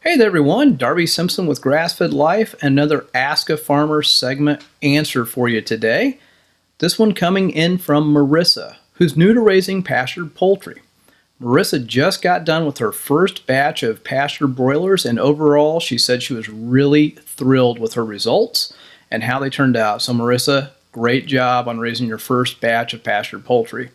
Hey there, everyone. Darby Simpson with Grassfed Life. Another Ask a Farmer segment answer for you today. This one coming in from Marissa, who's new to raising pastured poultry. Marissa just got done with her first batch of pasture broilers, and overall, she said she was really thrilled with her results and how they turned out. So, Marissa, great job on raising your first batch of pastured poultry.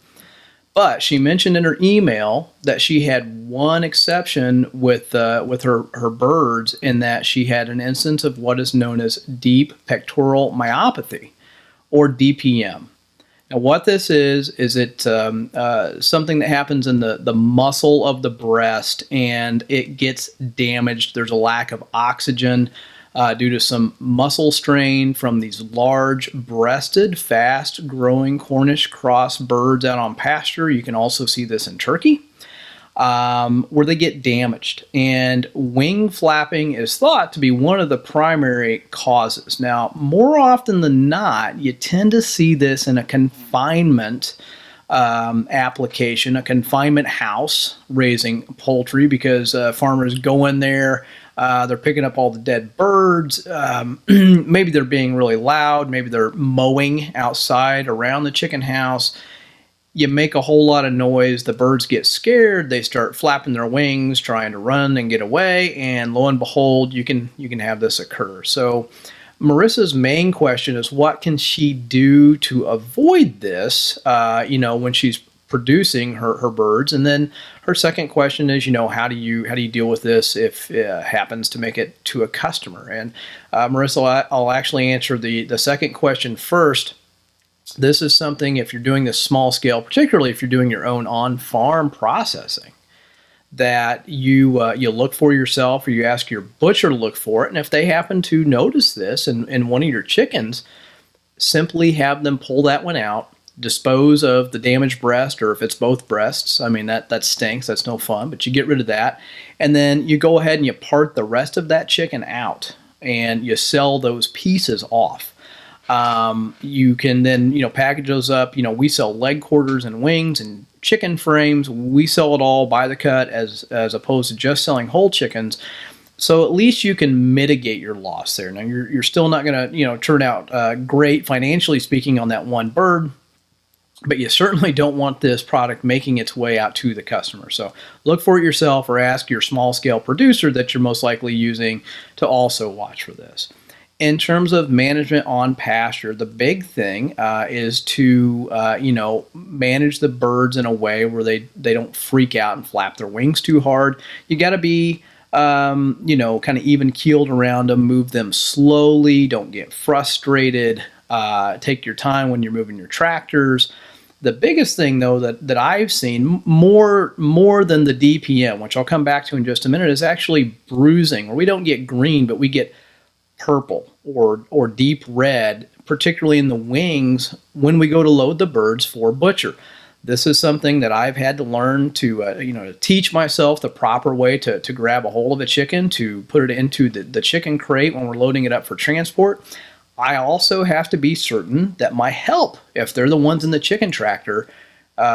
But she mentioned in her email that she had one exception with her birds, in that she had an instance of what is known as deep pectoral myopathy, or DPM. Now, what this is it something that happens in the muscle of the breast, and it gets damaged. There's a lack of oxygen due to some muscle strain from these large breasted, fast growing Cornish cross birds out on pasture. You can also see this in Turkey, where they get damaged. And wing flapping is thought to be one of the primary causes. Now, more often than not, you tend to see this in a confinement application, a confinement house raising poultry, because farmers go in there. They're picking up all the dead birds. Maybe they're being really loud. Maybe they're mowing outside around the chicken house. You make a whole lot of noise. The birds get scared. They start flapping their wings, trying to run and get away. And lo and behold, you can have this occur. So Marissa's main question is, what can she do to avoid this? When she's producing her birds. And then her second question is, how do you deal with this if it happens to make it to a customer? And Marissa, I'll actually answer the second question first. This is something, if you're doing this small scale, particularly if you're doing your own on-farm processing, that you look for yourself, or you ask your butcher to look for it. And if they happen to notice this in one of your chickens, simply have them pull that one out, dispose of the damaged breast, or if it's both breasts, I mean, that stinks. That's no fun, but you get rid of that. And then you go ahead and you part the rest of that chicken out, and you sell those pieces off. You can then, package those up. We sell leg quarters and wings and chicken frames. We sell it all by the cut, as opposed to just selling whole chickens. So at least you can mitigate your loss there. Now, you're still not going to, turn out great financially speaking on that one bird, but you certainly don't want this product making its way out to the customer. So look for it yourself, or ask your small scale producer that you're most likely using to also watch for this. In terms of management on pasture, the big thing is to manage the birds in a way where they don't freak out and flap their wings too hard. You got to be kind of even keeled around them, move them slowly, don't get frustrated, take your time when you're moving your tractors. The biggest thing, though, that I've seen more than the DPM, which I'll come back to in just a minute, is actually bruising, where we don't get green, but we get purple or deep red, particularly in the wings when we go to load the birds for butcher. This is something that I've had to learn to teach myself the proper way to grab a hold of a chicken, to put it into the chicken crate when we're loading it up for transport. I also have to be certain that my help, if they're the ones in the chicken tractor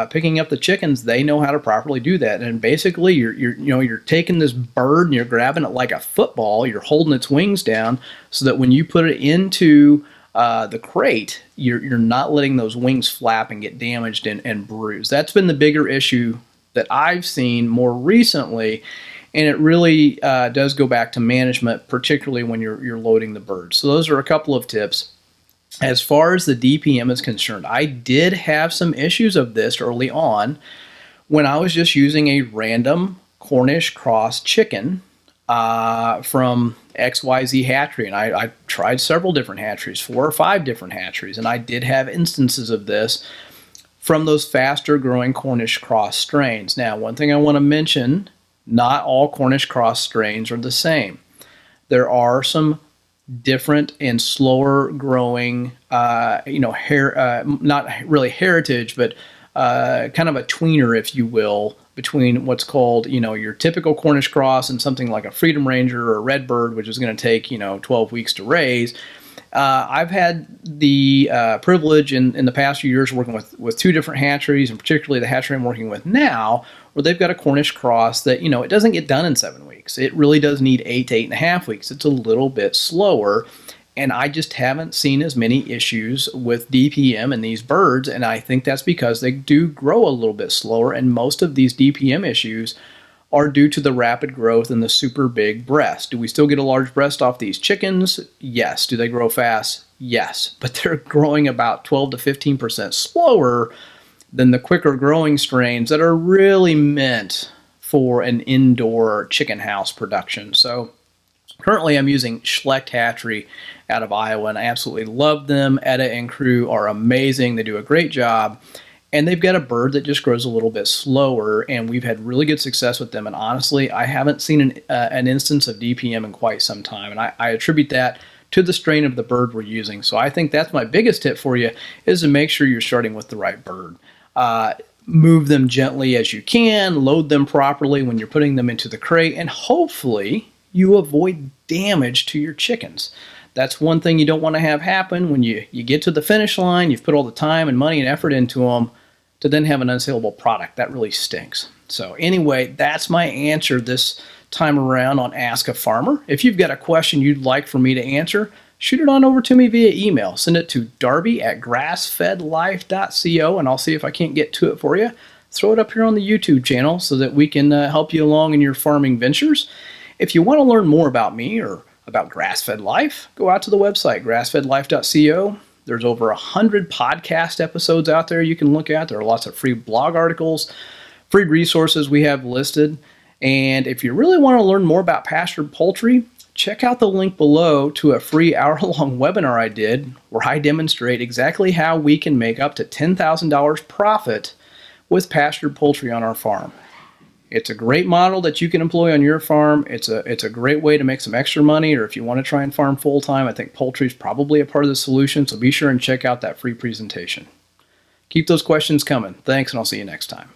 picking up the chickens, they know how to properly do that. And basically, you're taking this bird and you're grabbing it like a football. You're holding its wings down so that when you put it into the crate, you're not letting those wings flap and get damaged and bruised. That's been the bigger issue that I've seen more recently. And it really does go back to management, particularly when you're loading the birds. So those are a couple of tips. As far as the DPM is concerned, I did have some issues of this early on when I was just using a random Cornish cross chicken from XYZ hatchery. And I tried several different hatcheries, 4 or 5 different hatcheries, and I did have instances of this from those faster growing Cornish cross strains. Now, one thing I want to mention, not all Cornish cross strains are the same. There are some different and slower growing, not really heritage, but kind of a tweener, if you will, between what's called, your typical Cornish cross and something like a Freedom Ranger or a Redbird, which is going to take, 12 weeks to raise. I've had the privilege in the past few years working with 2 different hatcheries, and particularly the hatchery I'm working with now, or they've got a Cornish cross that, it doesn't get done in 7 weeks. It really does need 8 to 8.5 weeks. It's a little bit slower. And I just haven't seen as many issues with DPM in these birds. And I think that's because they do grow a little bit slower. And most of these DPM issues are due to the rapid growth and the super big breast. Do we still get a large breast off these chickens? Yes. Do they grow fast? Yes. But they're growing about 12 to 15% slower than the quicker growing strains that are really meant for an indoor chicken house production. So currently I'm using Schlecht Hatchery out of Iowa, and I absolutely love them. Etta and crew are amazing. They do a great job. And they've got a bird that just grows a little bit slower, and we've had really good success with them. And honestly, I haven't seen an instance of DPM in quite some time. And I attribute that to the strain of the bird we're using. So I think that's my biggest tip for you, is to make sure you're starting with the right bird. Move them gently as you can, load them properly when you're putting them into the crate, and hopefully you avoid damage to your chickens. That's one thing you don't want to have happen when you get to the finish line. You've put all the time and money and effort into them, to then have an unsaleable product. That really stinks. So anyway, that's my answer this time around on Ask a Farmer. If you've got a question you'd like for me to answer, shoot it on over to me via email. Send it to darby@grassfedlife.co, and I'll see if I can't get to it for you. Throw it up here on the YouTube channel so that we can help you along in your farming ventures. If you want to learn more about me or about Grassfed Life, go out to the website, grassfedlife.co. There's over 100 podcast episodes out there you can look at. There are lots of free blog articles, free resources we have listed. And if you really want to learn more about pastured poultry, check out the link below to a free hour-long webinar I did where I demonstrate exactly how we can make up to $10,000 profit with pastured poultry on our farm. It's a great model that you can employ on your farm. It's a great way to make some extra money, or if you want to try and farm full-time, I think poultry is probably a part of the solution, so be sure and check out that free presentation. Keep those questions coming. Thanks, and I'll see you next time.